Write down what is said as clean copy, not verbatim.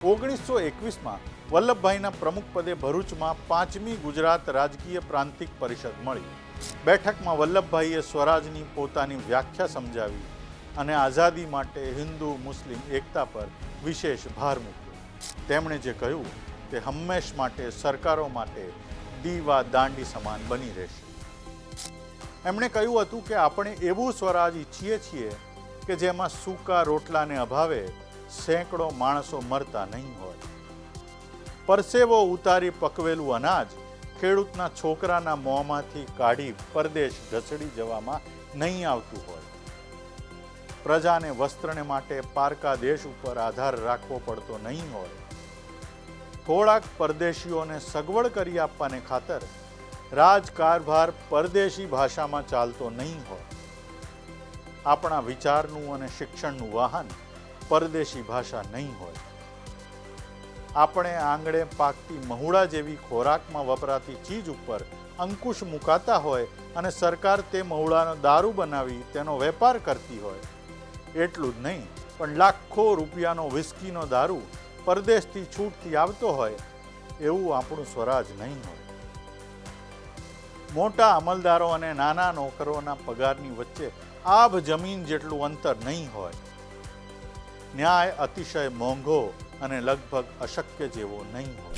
1921માં વલ્લભભાઈના પ્રમુખ પદે ભરૂચમાં 5મી ગુજરાત રાજકીય પ્રાંતિક પરિષદ મળી. બેઠકમાં વલ્લભભાઈએ સ્વરાજની પોતાની વ્યાખ્યા સમજાવી અને આઝાદી માટે હિન્દુ મુસ્લિમ એકતા પર વિશેષ ભાર મૂક્યો. તેમણે જે કહ્યું તે હંમેશ માટે સરકારો માટે દીવા દાંડી સમાન બની રહેશે. એમણે કહ્યું હતું કે આપણે એવું સ્વરાજ ઈચ્છીએ છીએ કે જેમાં સૂકા રોટલાને અભાવે સેંકડો માણસો મરતા નહીં હોય. પરસેવો ઉતારી પકવેલું અનાજ ખેડૂતના છોકરાના મોંમાંથી કાઢી પરદેશ ઘસડી જવામાં નહીં આવતું હોય. પ્રજાને વસ્ત્રને માટે પારકા દેશ ઉપર આધાર રાખવો પડતો નહીં હોય. થોડાક પરદેશીઓને સગવડ કરી આપવાને ખાતર રાજકારભાર પરદેશી ભાષામાં ચાલતો નહીં હોય. આપણા વિચારનું અને શિક્ષણનું વાહન પરદેશી ભાષા નહીં હોય. આપણે આંગળે પાકતી મહુડા જેવી ખોરાકમાં વપરાતી ચીજ ઉપર અંકુશ મુકાતા હોય અને સરકાર તે મહુડાનો દારૂ બનાવી તેનો વેપાર કરતી હોય. એટલું જ નહીં પણ લાખો રૂપિયાનો વિસ્કીનો દારૂ પરદેશથી છૂટથી આવતો હોય એવું આપણું સ્વરાજ નહીં હોય. મોટા અમલદારો અને નાના નોકરોના પગારની વચ્ચે આભ જમીન જેટલું અંતર નહીં હોય. ન્યાય અતિશય મોંઘો અને લગભગ અશક્ય જેવો નહીં હોય.